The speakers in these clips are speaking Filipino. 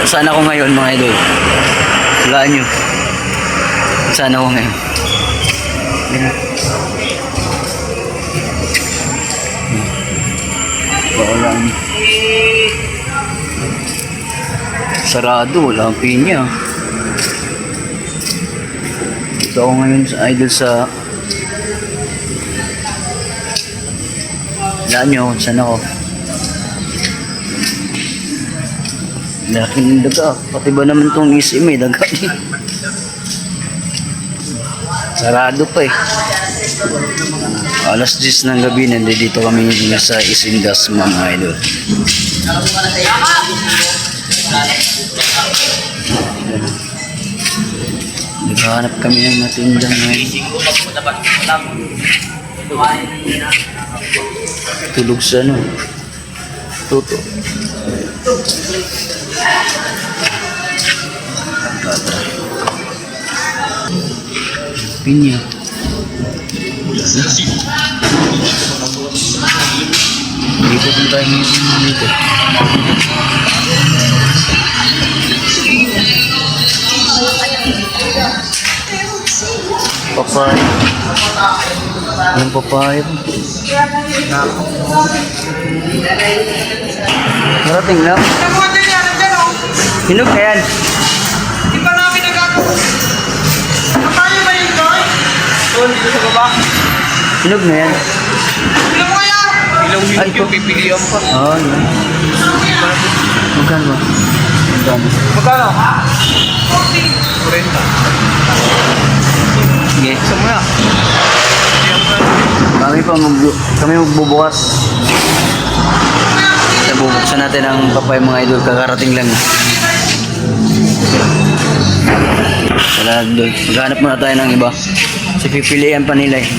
saan ako ngayon mga idol? Walaan nyo. Saan ako ngayon? Yan. Walaan nyo. Sarado, wala ang pinya. Ito ako ngayon sa idol sa... Walaan nyo, saan ako? Laki ng daga. Pati ba naman itong isi may daga din. Sarado pa eh. Alas 10 ng gabi nandito kami sa Isindas mga idol. Naghahanap kami ng matindang ngayon. Tulog sa ano? Toto. Pinya. Dito kung tayo dito. Papaya. Anong papaya? Marating lang. Hinog ka yan. Di ba namin nagagawa? Paano ba yun, Joy? Doon, dito sa baba. Hinog na yan. Ilang kaya? Ilang Ay, yung pipilihan pa. Oo, yan. Magkano ba? Magkano? Magkano? 40. Sige. Isa mo na. Kami magbubukas. Bubuksan natin ang papay mga idol. Kakarating lang. Wala doon. Maghanap muna tayo ng iba. Kasi pipilian pa nila eh.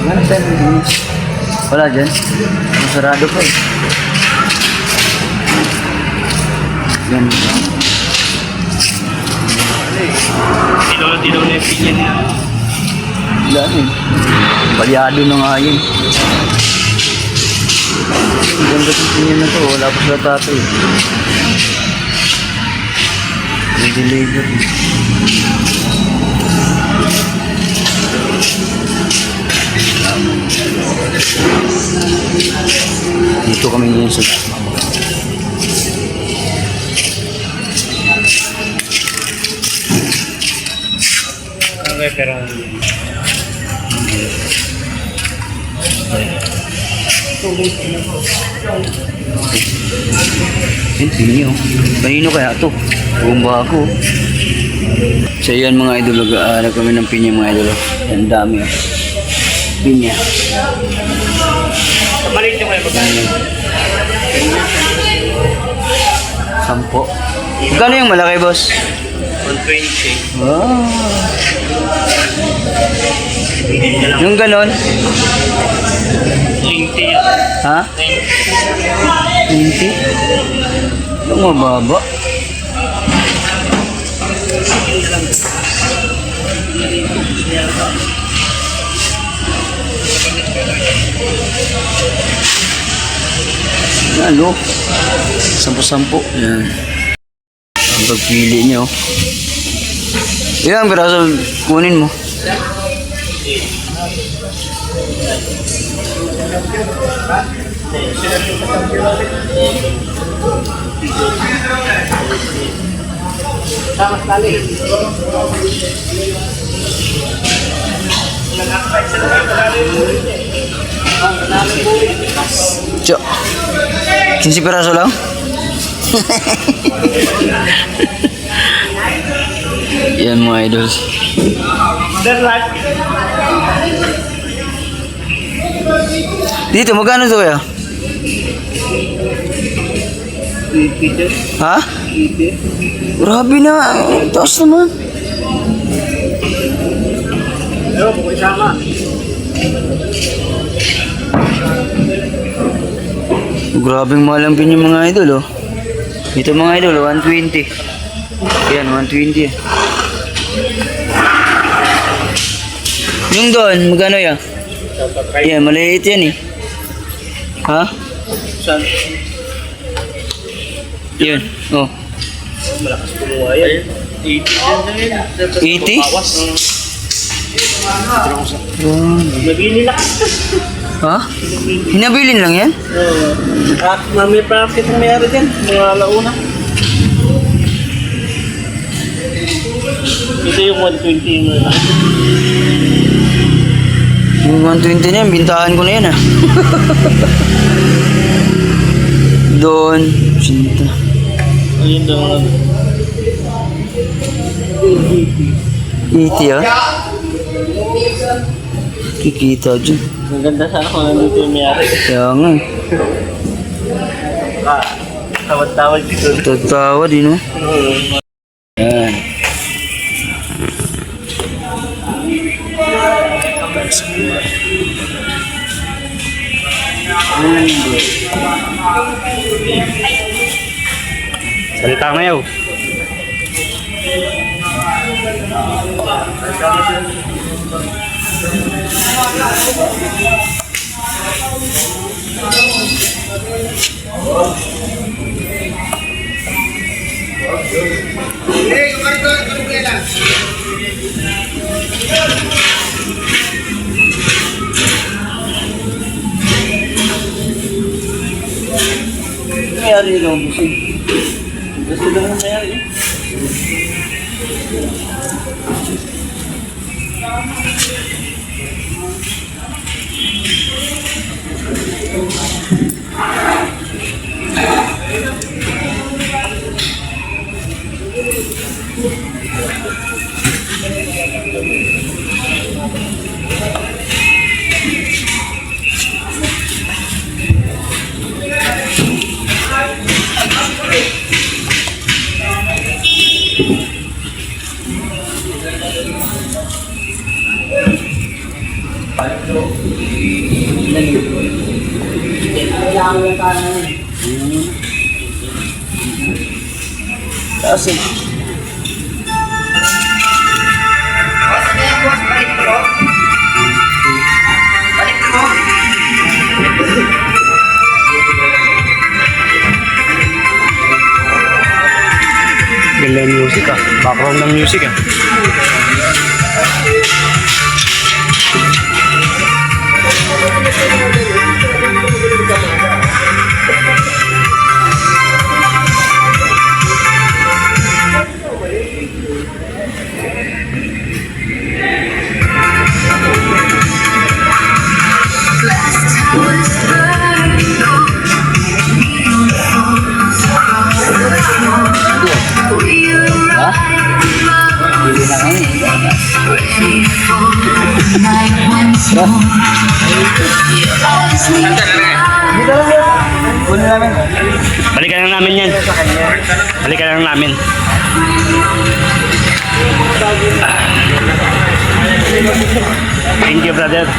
Maghanap tayo ng iba. Wala dyan. Masarado pa eh. Yan. Dilaw na yung pinya nila. Wala eh. Balyado na nga yun. Ang ganda ng pinya na to. Wala pa sa tato eh. May deliver eh. Dito kami ngayon sa Okay, pero... Pinyo. Kanino kaya to? Bumba ako. So yan mga idol. Nag-aaral kami ng pinya mga idol. Yan dami. Pinya. Maliit nyo kayo magkano? 10. Magkano yung malaki boss? 120. Wow. Yung ganon? 90 yan. Ha? 20? Yung mababa. Ano? 10-10. Yan. Ang pagpili nyo. Ilang piraso kunin mo? Tama tali. Cok. 15 piraso lang? Yan mga idol. Dito, magkano to kaya? Ha? Grabe na. Taas naman. Ewan po, isama. Grabing mahal ang pinya mga idol oh. Dito mga idol, 120. Yan, 120. Yung doon, magkano yan? Yan, maliit yan eh. Ha? Saan? Yun. Oh. Malakas kumuha yan. 80? Bawas. Yun. Nabili na. Ha? Hinabilin lang yan? May profit ang mayari dyan. Mga alauna. Ito yung 120 mo na. Yung 120 na yan, bintahan ko na yan ah. Doon. Sinta. Ayun doon. 80 ah. Kikita dyan. Maganda sana kung nandito yung mayari. Kaya nga eh. Tawad-tawad dito. Tatawa din oh. Yan. Salita ngayon. Mayari lang busing. Gusto lang ng mayari. Kasi. Ganda yung music ah. Background ng music ah. Ha? Bili na kami. Kunin namin. Balikan lang namin yan. Balikan lang namin. Thank you, brother.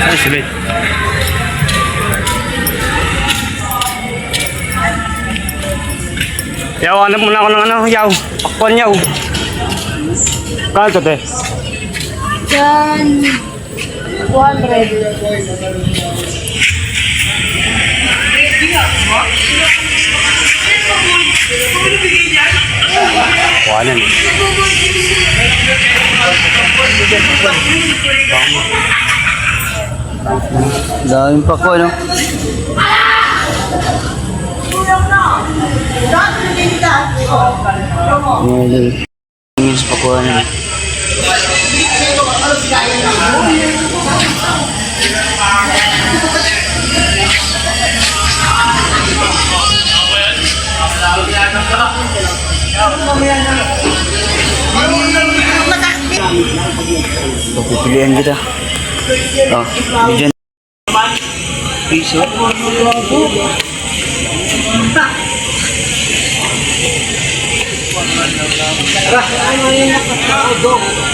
Ay, sulit. Yaw, hanap muna ako ng ano, yaw. Pakpan yaw. Kano to, te? Yan. 200. Kuhanan eh. Daming pa ko, no? Ngayon. Ngayon sa pakuhan na. Pagpipilian kita. Oh, dyan. Piso.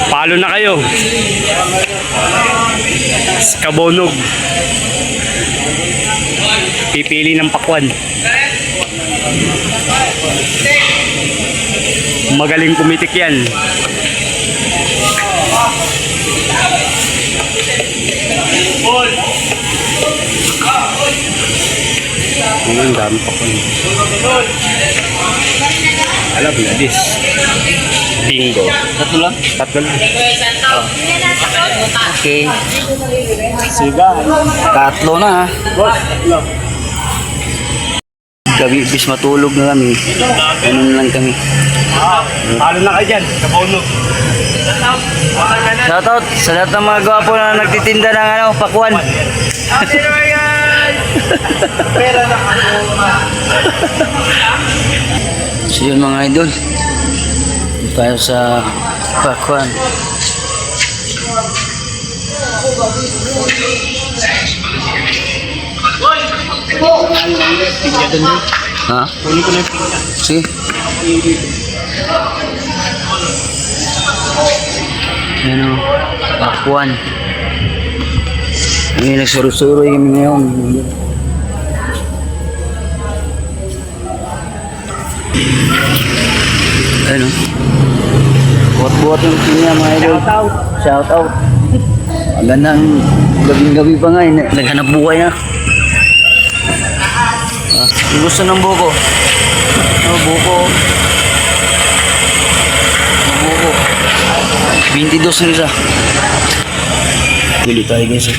Palo na kayo. Kabonog. Pipili ng pakwan. Magaling pumitik yan. Ang dami pa ko. Alam na, this. Bingo. Tatlo lang? Tatlo lang. Okay. Siga. Tatlo na ha. Gabi, bis matulog na kami. Ano na lang kami. Talo na kayo dyan. Sa bono. Shoutout sa lahat ng mga gwapo na nagtitinda ng ano, pakwan. Pera na ako. So yun mga idol. Dito tayo sa pakwan. Ha? Kunin ko na yung pinya. Sige. Ano? Pakwan. May nagsuro-suro kami ngayon. Ano? Buhat-buhat yung pinya mga idol. Shout out. Magandang gabing-gabi pa nga. Naghanap buhay na. Yung gusto ng buko. Buko. Buko. 22 ng isa. Pili tayo guys.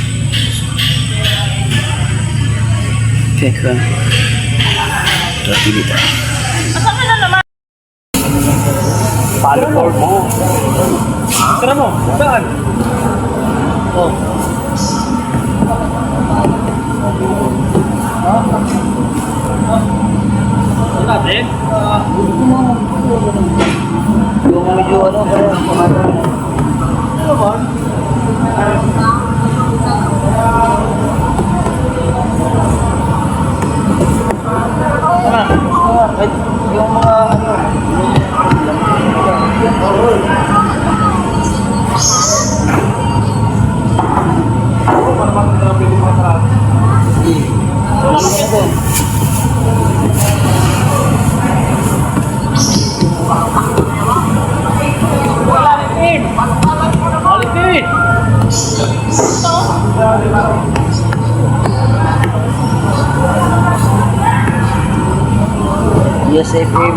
Okay, kan. Pili tayo. Palo for mo. Tara mo. Saan? Oh. Natin? Yung medyo ano, Ano ba? yung mga ano, Yes, FM.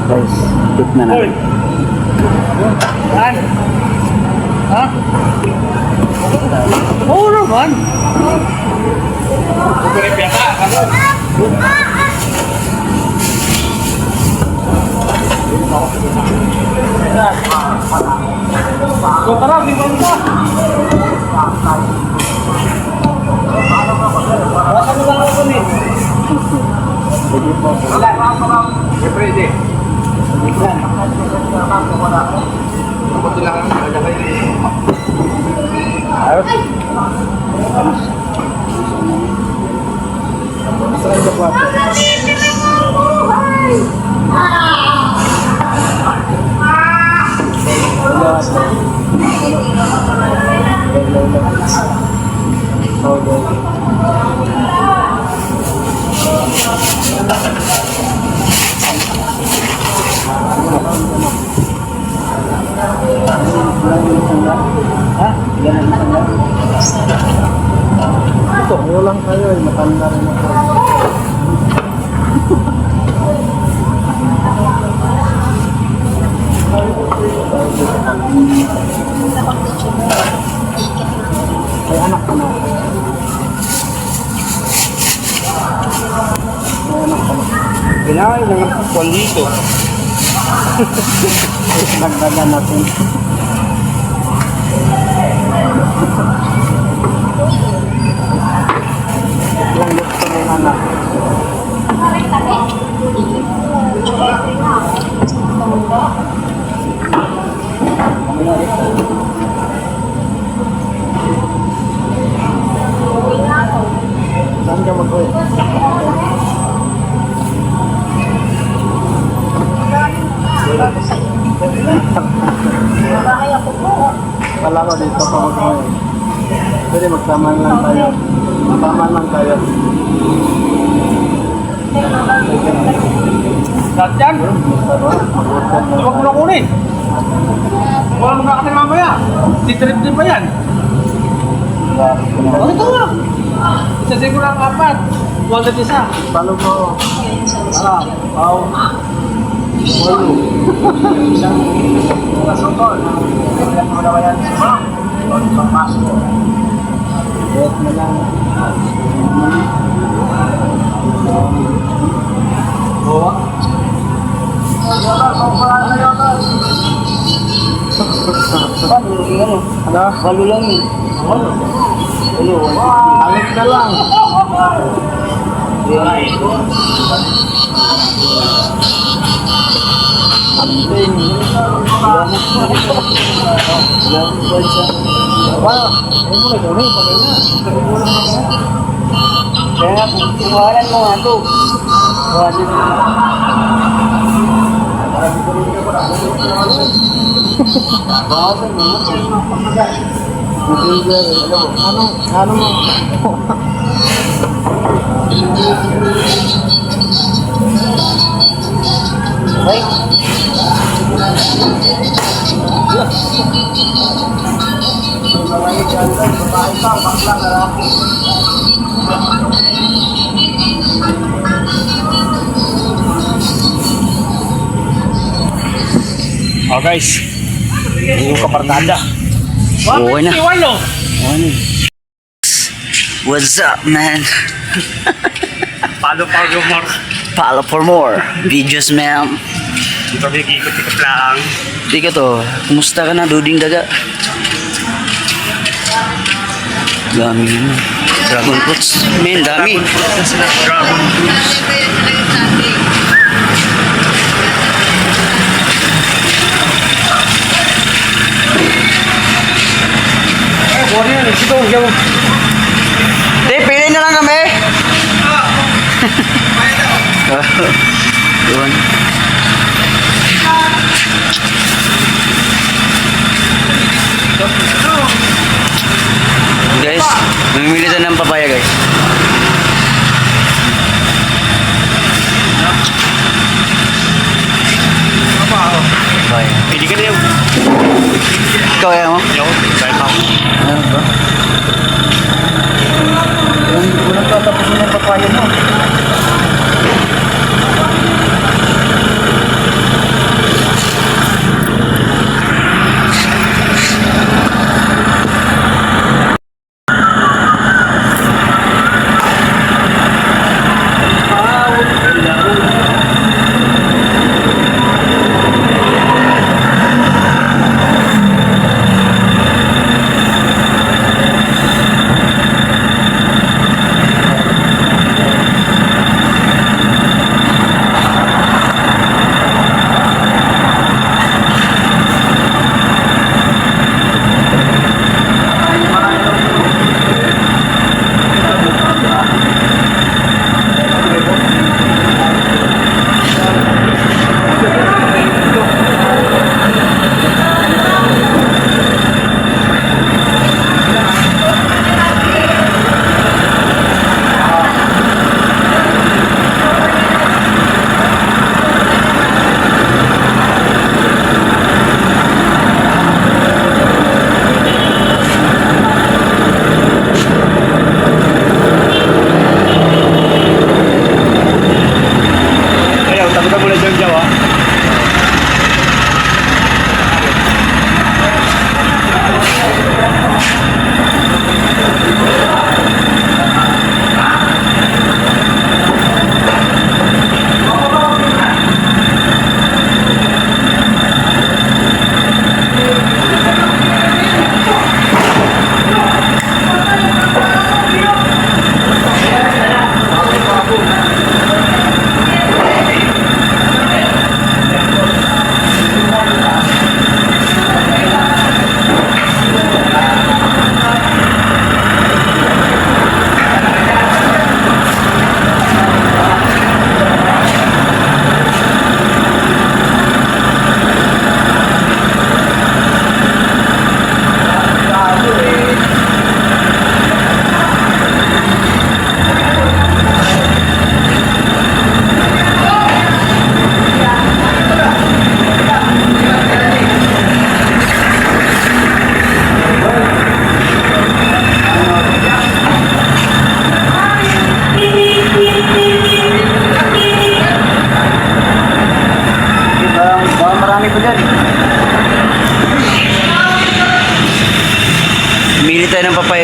Guys, tip na natin. Saan? Ha? Oo naman. Kukuripya ka. So tara, bigyan ka. Baka mo lang ako ni. Wala. Siyempre, hindi. Kunti lang ang nalagay ni... Ayos. Gusto kayo sa kwarto. Ha? Ganun lang. Ito, kayo lang kayo eh. Matanda rin ako. Ay, anak ka na. Kailangan lang ang pagkuhan dito. Nagdagan natin. Yung gusto mo anak. Saan ka mag-uwi? ako dito pa mag-uwi. Pwede magsama lang tayo. Magsama lang tayo. Lahat yan. Huwag mo na kunin. Wala mo na kasi mamaya. Titrip din ba yan? O ito nga. Isa siguro ang 4. Huwag at isa. Paano mo? Pao. Walo. Isang sungkol. Ano na ba yan? Pagpasok. Bet na lang. Oo. Ano? Walo lang yun. Walo. Alit na lang. Kaya kuhanan mo nga ito. Kuhanan mo. Bawasan mo. Ano mo? Ay. Oh guys. Yung kaparkada. Okay na. Walo. Ano? What's up, man? Palo more. Follow for more videos, ma'am. Dito may ikot-ikot lang. Di ka to. Kumusta ka na, Duding Daga? Dami na. Dragon fruits. Men, dami. Dragon fruits. Buwan yan. Sige, sige. Di, pili na lang kami. Doon. Guys, mamimili tayo ng papaya, guys. Papaya. Pili ka na yung. Ikaw kaya mo? Yo, kahit ako. Ano ba? Unang tatapusin ng papaya mo.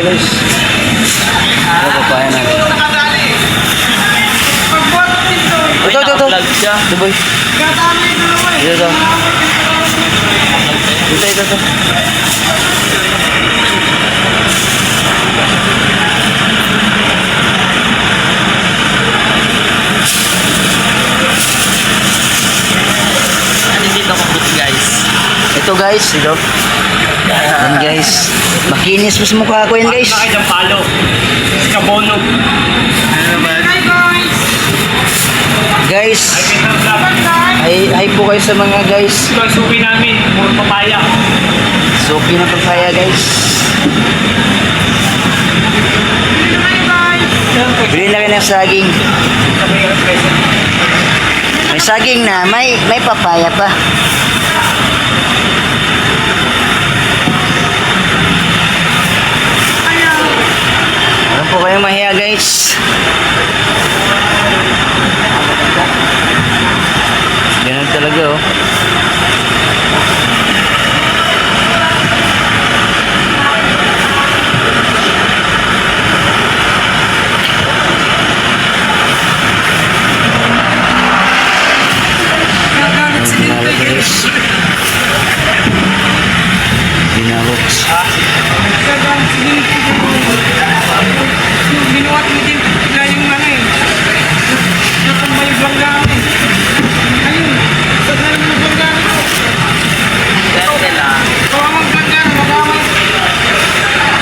guys. Ito, papaya na. Nakadali. Pagbuhat dito. Ito. Ito, boy. Kadali ito naman eh. Ito. Ito. Ano dito ko guys? Ito guys, ito. Yan guys. Makinis mas mukha ko yan guys. Bakit ang palo? Kabono. Ano ba? Hi guys. Guys, Hi. ay po kayo sa mga guys. Ito ang suki namin. Puro papaya. Suki na papaya guys. Hi guys. Bili na kayo ng saging. May saging na, may papaya pa. Ano po kayong mahiya guys? Ganun talaga oh. Gagalit si Dito. Malaki guys. Binabox. Gagalit si Dito. Binuhat mo din na yung ano eh. Natumba yung banggaan eh. Ayun. Saan na yung banggaan ko? Ikaw ang banggaan. Magkama.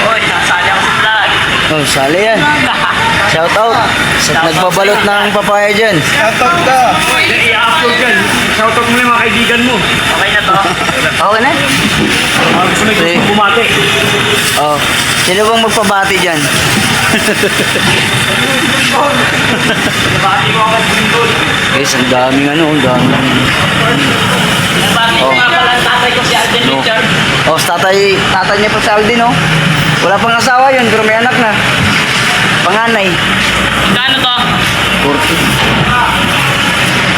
Oy, nasali ako sa vlog. Oh, sali yan. Shout out sa nagbabalot ng papaya dyan. Shoutout ka. Oy, i-upload yan. Shoutout mo na yung mga kaibigan mo. Okay na to. Okay na? Gusto na Sige. gusto bumati. Oh, sino bang magpabati dyan? Bati mo ako sa Bindol. Guys, ang daming ano, ang daming. Bati Oh. ko nga pala ang tatay ko si Alden No. Richard. Oh, tatay niya pa si Alden, oh. Wala pang asawa yun, pero may anak na. Panganay. Kano to?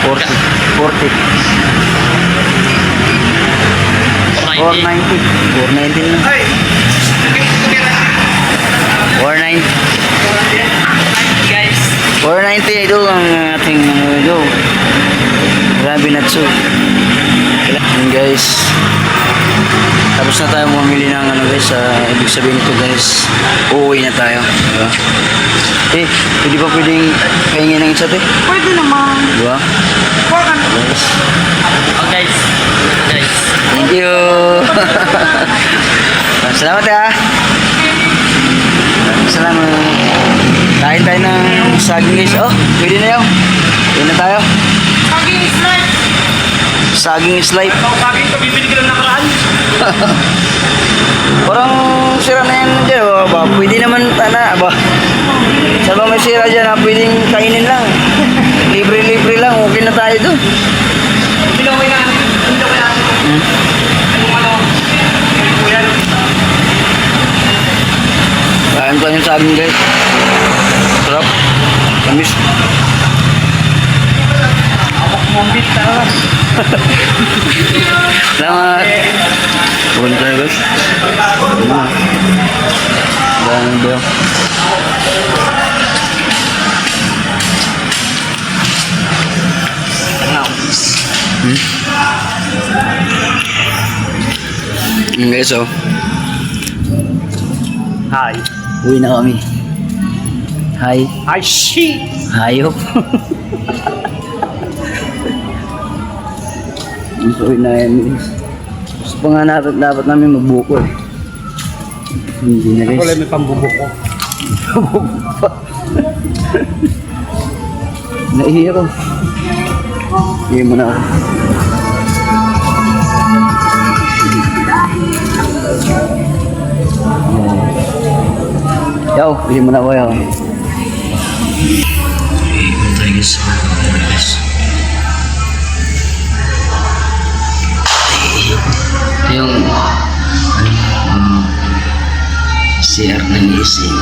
40. 40. 490. 490 na. Ay. 490. Guys. 490 ito ang ating ito. Grabe na tso. Yun guys. Tapos na tayo mamili ng ano guys. Ibig sabihin ito guys. Uuwi na tayo. Diba? Hindi ba pwedeng kaingin ng isa te? Pwede naman. Diba? Huwag ka na. Guys. Oh guys. Guys. Thank you. Salamat ya. Salamat. Kain tayo ng saging guys. Oh, pwede na yun. Pwede na tayo. Saging is life. Saging is life. Ito kami ito bibili ka lang nakaraan. Parang sira na yan dyan. Aba, pwede naman, aba. Saan ba may sira dyan ha? Pwedeng kainin lang. Libre-libre lang. Okay na tayo doon. Bilawin na. Bilawin na. Kung ano. Kuya. Kain tayo ng saging guys. Sarap. Tamis. Mumbit talaga. Salamat. Pupunta tayo guys. Dahil ba yun? Guys, oh. Hi. Uwi na kami. Hi. Hi, shit. Hayop. Uwi na yan. Gusto pa nga dapat namin magbuko eh. Hindi na guys. Wala may pambubok ko. Naihiya ko. Ihiya mo na ako. Yaw, ihiya mo na ako yaw. Tayo guys. Ito yung CR ng gising.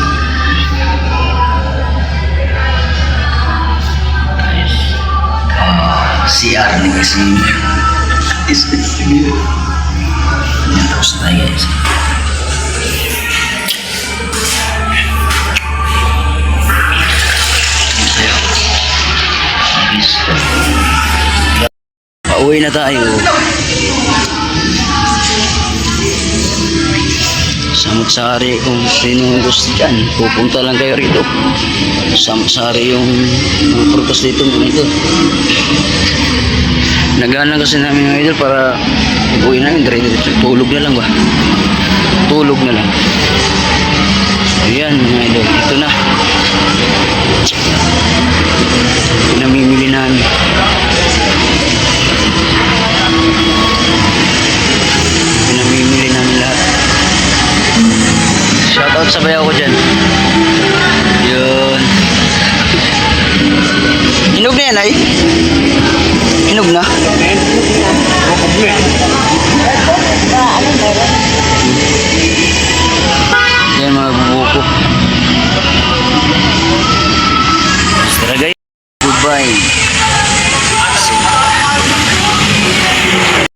CR ng gising. Yan, tapos na tayo guys. Pauwi na tayo. Samut-sari kung sino gusto dyan. Pupunta lang kayo rito. Samut-sari yung purpose dito mga idol. Naglaan lang kasi namin mga idol para uwi namin dire-diretso. Tulog na lang ba? Tulog na lang. Ayan mga idol. Ito na. Namimili namin. Pinamimili namin lahat. Shoutout sa bayaw ko dyan. Yun. Hinog na yan ay? Hinog na? Ayan,